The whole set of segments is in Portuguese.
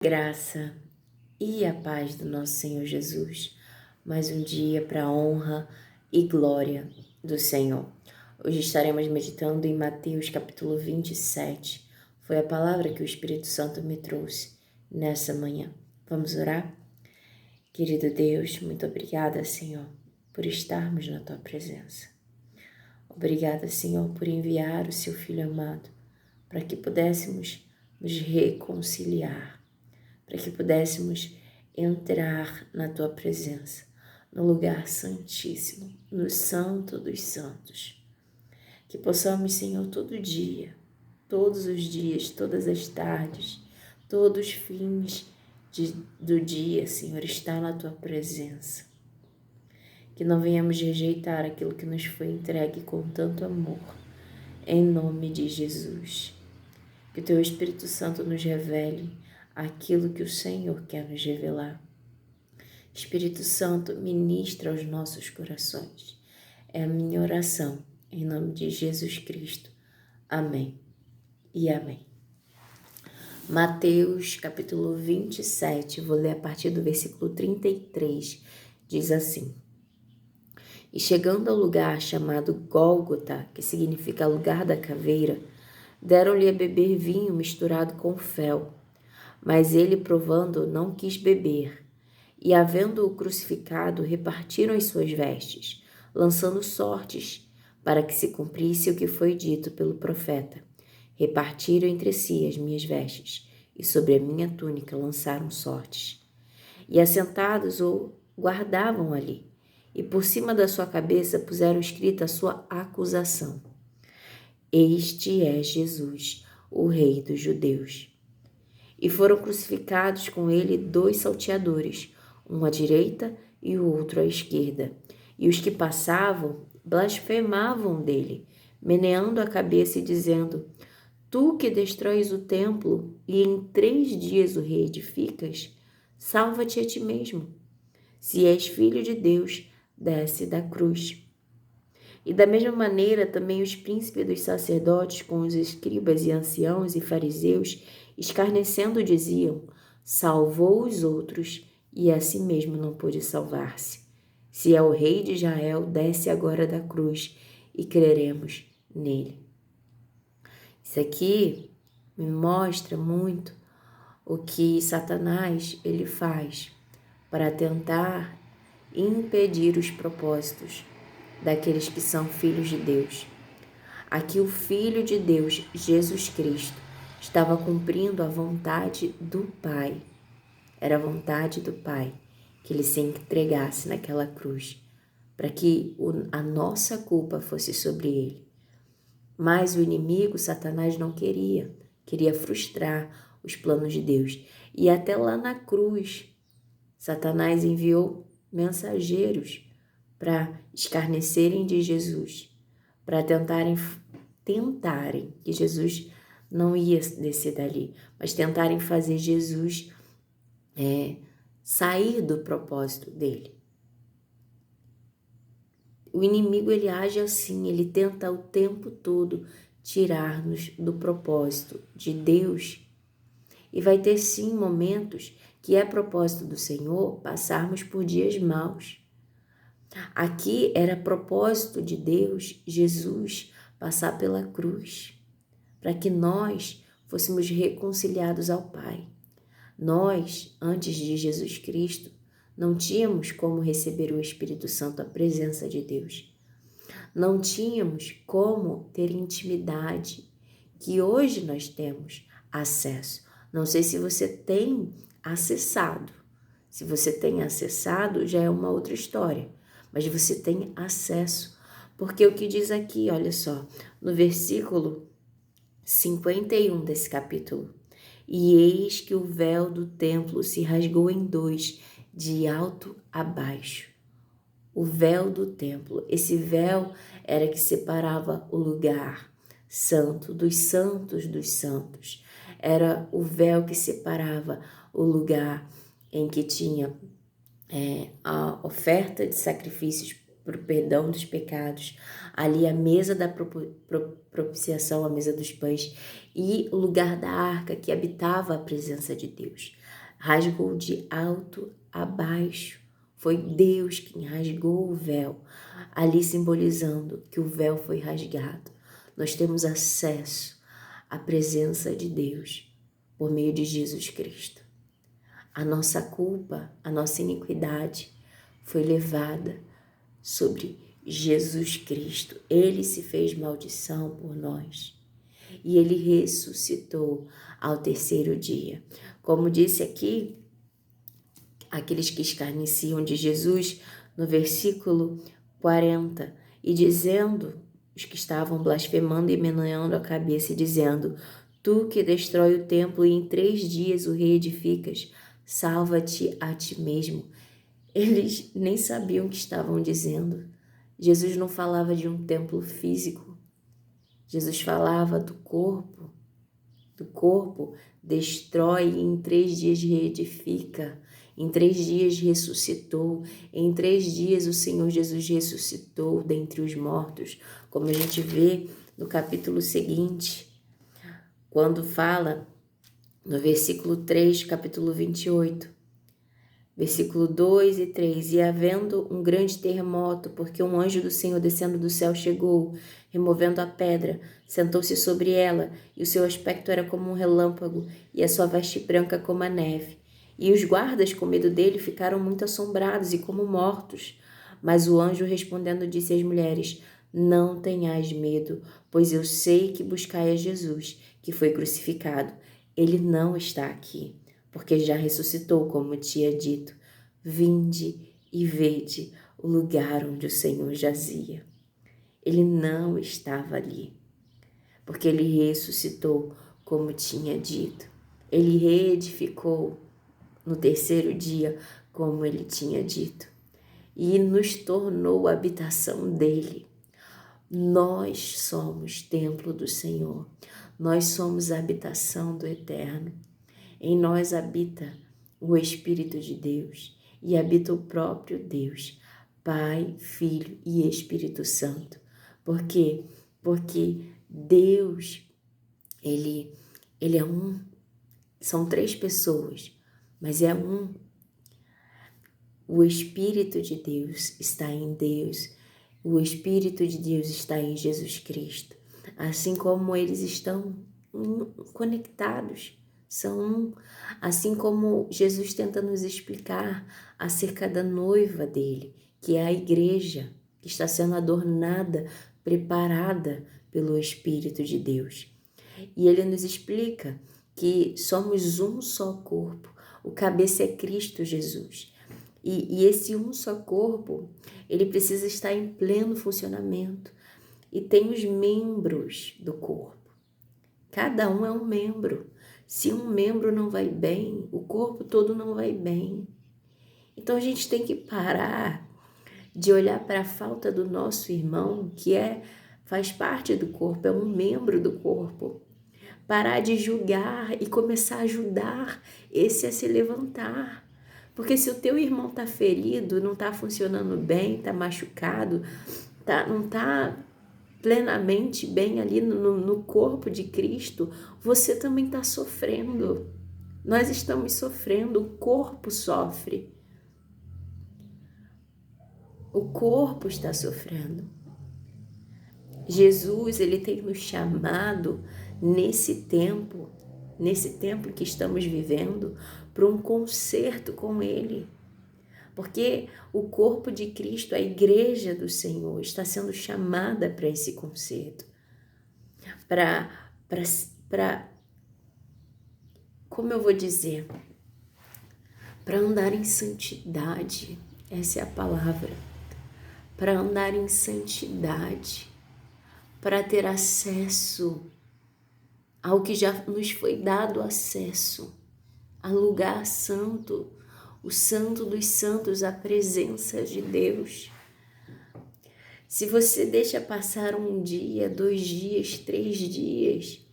Graça e a paz do nosso Senhor Jesus, mais um dia para a honra e glória do Senhor. Hoje estaremos meditando em Mateus capítulo 27. Foi a palavra que o Espírito Santo me trouxe nessa manhã. Vamos orar? Querido Deus, muito obrigada, Senhor, por estarmos na Tua presença. Obrigada, Senhor, por enviar o Seu Filho amado para que pudéssemos nos reconciliar, para que pudéssemos entrar na Tua presença, no lugar santíssimo, no Santo dos Santos. Que possamos, Senhor, todo dia, todos os dias, todas as tardes, todos os fins do dia, Senhor, estar na Tua presença. Que não venhamos rejeitar aquilo que nos foi entregue com tanto amor, em nome de Jesus. Que o Teu Espírito Santo nos revele aquilo que o Senhor quer nos revelar. Espírito Santo, ministra aos nossos corações. É a minha oração, em nome de Jesus Cristo. Amém e amém. Mateus, capítulo 27, vou ler a partir do versículo 33, diz assim: E chegando ao lugar chamado Gólgota, que significa lugar da caveira, deram-lhe a beber vinho misturado com fel. Mas ele, provando, não quis beber. E, havendo-o crucificado, repartiram as suas vestes, lançando sortes, para que se cumprisse o que foi dito pelo profeta. Repartiram entre si as minhas vestes, e sobre a minha túnica lançaram sortes. E, assentados, o guardavam ali, e por cima da sua cabeça puseram escrita a sua acusação: Este é Jesus, o Rei dos Judeus. E foram crucificados com ele 2 salteadores, um à direita e o outro à esquerda. E os que passavam blasfemavam dele, meneando a cabeça e dizendo: Tu que destróis o templo e em 3 dias o reedificas, salva-te a ti mesmo. Se és filho de Deus, desce da cruz. E da mesma maneira também os príncipes dos sacerdotes com os escribas e anciãos e fariseus, escarnecendo, diziam: Salvou os outros e a si mesmo não pôde salvar-se. Se é o rei de Israel, desce agora da cruz e creremos nele. Isso aqui me mostra muito o que Satanás ele faz para tentar impedir os propósitos daqueles que são filhos de Deus. Aqui o Filho de Deus, Jesus Cristo, estava cumprindo a vontade do Pai. Era a vontade do Pai que ele se entregasse naquela cruz, para que a nossa culpa fosse sobre ele. Mas o inimigo, Satanás, não queria frustrar os planos de Deus. E até lá na cruz, Satanás enviou mensageiros para escarnecerem de Jesus, para tentarem que Jesus não ia descer dali, mas tentarem fazer Jesus sair do propósito dele. O inimigo ele age assim, ele tenta o tempo todo tirar-nos do propósito de Deus. E vai ter sim momentos que é propósito do Senhor passarmos por dias maus. Aqui era propósito de Deus, Jesus, passar pela cruz, para que nós fôssemos reconciliados ao Pai. Nós, antes de Jesus Cristo, não tínhamos como receber o Espírito Santo, a presença de Deus. Não tínhamos como ter intimidade, que hoje nós temos acesso. Não sei se você tem acessado. Se você tem acessado, já é uma outra história. Mas você tem acesso. Porque o que diz aqui, olha só, no versículo 51 desse capítulo: E eis que o véu do templo se rasgou em 2, de alto a baixo. O véu do templo, esse véu era que separava o lugar santo dos santos dos santos. Era o véu que separava o lugar em que tinha a oferta de sacrifícios para o perdão dos pecados, ali a mesa da propiciação, a mesa dos pães, e o lugar da arca que habitava a presença de Deus. rasgou de alto a baixo. Foi Deus quem rasgou o véu, ali simbolizando que o véu foi rasgado. Nós temos acesso à presença de Deus por meio de Jesus Cristo. A nossa culpa, a nossa iniquidade foi levada sobre Jesus Cristo. Ele se fez maldição por nós e ele ressuscitou ao terceiro dia. Como disse aqui, aqueles que escarneciam de Jesus, no versículo 40, e dizendo, os que estavam blasfemando e meneando a cabeça e dizendo: tu que destrói o templo e em 3 dias o reedificas, salva-te a ti mesmo. Eles nem sabiam o que estavam dizendo. Jesus não falava de um templo físico. Jesus falava do corpo. Do corpo destrói e em 3 dias reedifica. Em 3 dias ressuscitou. Em 3 dias o Senhor Jesus ressuscitou dentre os mortos. Como a gente vê no capítulo seguinte, quando fala no versículo 3, capítulo 28. Versículo 2 e 3, e havendo um grande terremoto, porque um anjo do Senhor descendo do céu chegou, removendo a pedra, sentou-se sobre ela, e o seu aspecto era como um relâmpago, e a sua veste branca como a neve. E os guardas, com medo dele, ficaram muito assombrados e como mortos. Mas o anjo respondendo disse às mulheres: não tenhais medo, pois eu sei que buscai a Jesus, que foi crucificado. Ele não está aqui, porque já ressuscitou, como tinha dito. Vinde e vede o lugar onde o Senhor jazia. Ele não estava ali, porque ele ressuscitou, como tinha dito. Ele reedificou no terceiro dia, como ele tinha dito, e nos tornou a habitação dele. Nós somos templo do Senhor, nós somos a habitação do Eterno. Em nós habita o Espírito de Deus e habita o próprio Deus, Pai, Filho e Espírito Santo. Por quê? Porque Deus, Ele é um. São 3 pessoas, mas é um. O Espírito de Deus está em Deus. O Espírito de Deus está em Jesus Cristo. Assim como eles estão conectados. São assim como Jesus tenta nos explicar acerca da noiva dele, que é a igreja, que está sendo adornada, preparada pelo Espírito de Deus. E ele nos explica que somos um só corpo, o cabeça é Cristo Jesus. E esse um só corpo, ele precisa estar em pleno funcionamento. E tem os membros do corpo. Cada um é um membro. Se um membro não vai bem, o corpo todo não vai bem. Então a gente tem que parar de olhar para a falta do nosso irmão, que faz parte do corpo, é um membro do corpo. Parar de julgar e começar a ajudar esse a se levantar. Porque se o teu irmão está ferido, não está funcionando bem, está machucado, não está plenamente bem ali no corpo de Cristo, você também está sofrendo. Nós estamos sofrendo, o corpo sofre. O corpo está sofrendo. Jesus, ele tem nos chamado nesse tempo que estamos vivendo, para um concerto com ele. Porque o corpo de Cristo, a igreja do Senhor, está sendo chamada para esse concerto. Como eu vou dizer? Para andar em santidade, essa é a palavra. Para andar em santidade, para ter acesso ao que já nos foi dado acesso, ao lugar santo, o santo dos santos, a presença de Deus. Se você deixa passar 1 dia, 2 dias, 3 dias,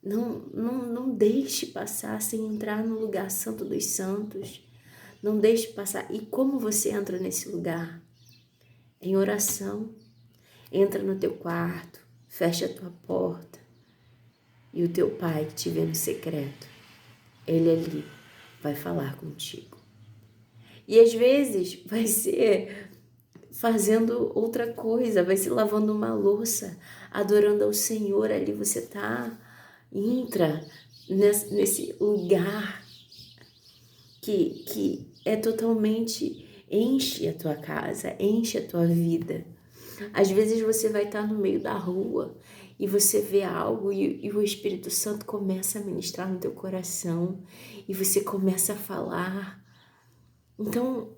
não deixe passar sem entrar no lugar santo dos santos. Não deixe passar. E como você entra nesse lugar? Em oração. Entra no teu quarto, fecha a tua porta e o teu pai que te vê no secreto, ele ali vai falar contigo. E às vezes vai ser fazendo outra coisa, vai ser lavando uma louça, adorando ao Senhor. Ali você entra nesse lugar que é totalmente, enche a tua casa, enche a tua vida. Às vezes você vai estar no meio da rua e você vê algo e o Espírito Santo começa a ministrar no teu coração e você começa a falar. Então,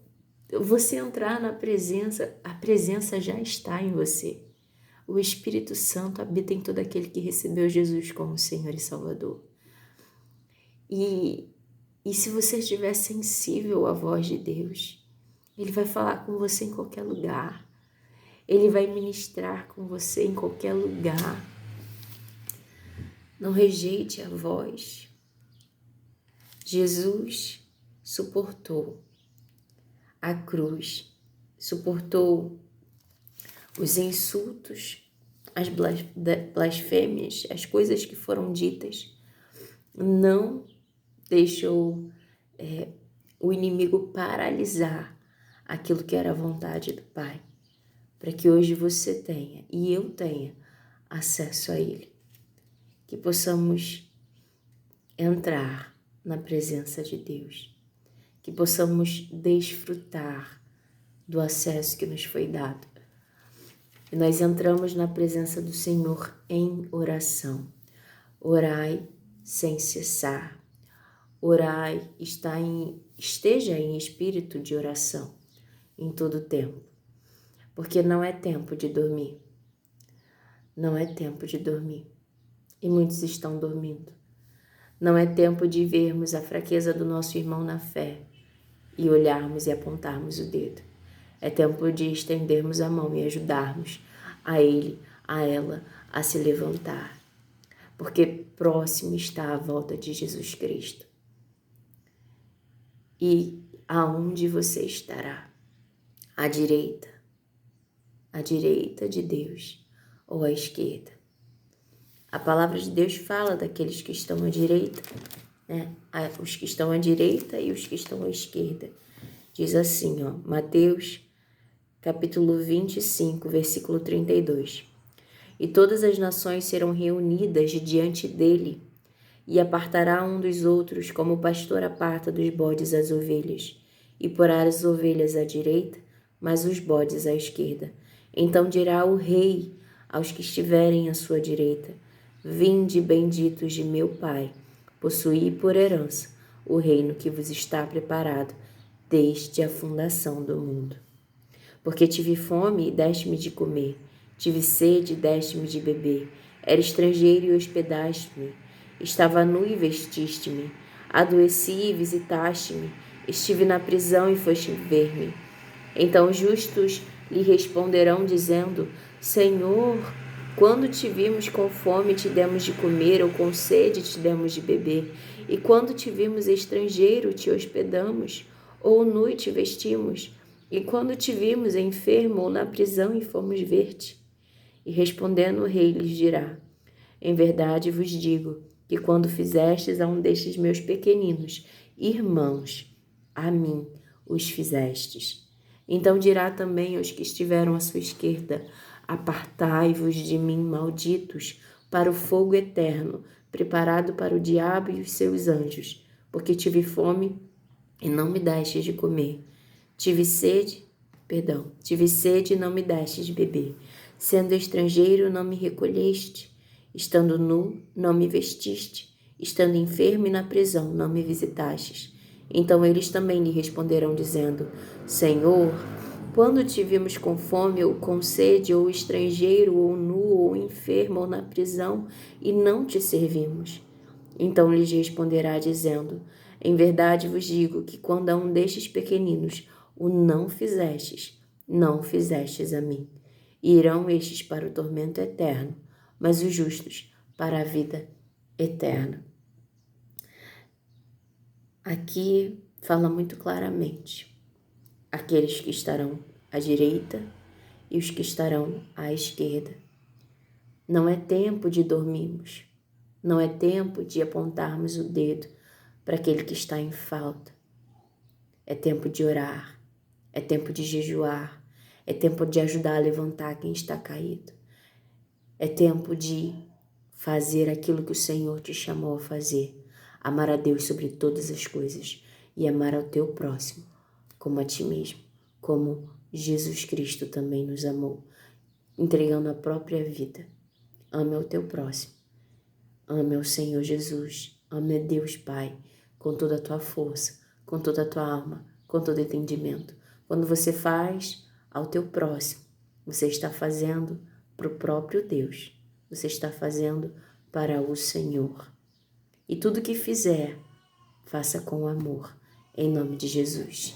você entrar na presença, a presença já está em você. O Espírito Santo habita em todo aquele que recebeu Jesus como Senhor e Salvador. E se você estiver sensível à voz de Deus, Ele vai falar com você em qualquer lugar. Ele vai ministrar com você em qualquer lugar. Não rejeite a voz. Jesus suportou a cruz, suportou os insultos, as blasfêmias, as coisas que foram ditas. Não deixou o inimigo paralisar aquilo que era a vontade do Pai, para que hoje você tenha e eu tenha acesso a Ele, que possamos entrar na presença de Deus, que possamos desfrutar do acesso que nos foi dado. E nós entramos na presença do Senhor em oração. Orai sem cessar. Orai, esteja em espírito de oração em todo tempo. Porque não é tempo de dormir. Não é tempo de dormir. E muitos estão dormindo. Não é tempo de vermos a fraqueza do nosso irmão na fé e olharmos e apontarmos o dedo. É tempo de estendermos a mão e ajudarmos a ele, a ela, a se levantar. Porque próximo está a volta de Jesus Cristo. E aonde você estará? À direita de Deus ou à esquerda? A palavra de Deus fala daqueles que estão à direita, né? Os que estão à direita e os que estão à esquerda. Diz assim, ó, Mateus capítulo 25, versículo 32. E todas as nações serão reunidas diante dele, e apartará um dos outros, como o pastor aparta dos bodes as ovelhas, e porá as ovelhas à direita, mas os bodes à esquerda. Então dirá o rei aos que estiverem à sua direita: Vinde, benditos de meu Pai, possuí por herança o reino que vos está preparado desde a fundação do mundo. Porque tive fome e deste-me de comer, tive sede e deste-me de beber, era estrangeiro e hospedaste-me, estava nu e vestiste-me, adoeci e visitaste-me, estive na prisão e foste ver-me. Então os justos lhe responderão dizendo: Senhor, quando te vimos com fome te demos de comer, ou com sede te demos de beber, e quando te vimos estrangeiro te hospedamos, ou nu te vestimos, e quando te vimos enfermo ou na prisão e fomos ver-te. E respondendo o rei lhes dirá: Em verdade vos digo que quando fizestes a um destes meus pequeninos irmãos, a mim os fizestes. Então dirá também aos que estiveram à sua esquerda: Apartai-vos de mim, malditos, para o fogo eterno, preparado para o diabo e os seus anjos, porque tive fome e não me destes de comer. Tive sede e não me destes de beber. Sendo estrangeiro, não me recolheste. Estando nu, não me vestiste. Estando enfermo e na prisão, não me visitastes. Então eles também lhe responderão, dizendo: Senhor, quando te vimos com fome, ou com sede, ou estrangeiro, ou nu, ou enfermo, ou na prisão, e não te servimos? Então lhes responderá, dizendo: Em verdade vos digo que quando a um destes pequeninos o não fizestes a mim. E irão estes para o tormento eterno, mas os justos para a vida eterna. Aqui fala muito claramente aqueles que estarão à direita e os que estarão à esquerda. Não é tempo de dormirmos, não é tempo de apontarmos o dedo para aquele que está em falta. É tempo de orar, é tempo de jejuar, é tempo de ajudar a levantar quem está caído. É tempo de fazer aquilo que o Senhor te chamou a fazer. Amar a Deus sobre todas as coisas e amar ao teu próximo como a ti mesmo, como Jesus Cristo também nos amou, entregando a própria vida. Ame ao teu próximo. Ame ao Senhor Jesus. Ame a Deus Pai com toda a tua força, com toda a tua alma, com todo entendimento. Quando você faz ao teu próximo, você está fazendo para o próprio Deus. Você está fazendo para o Senhor. E tudo que fizer, faça com amor, em nome de Jesus.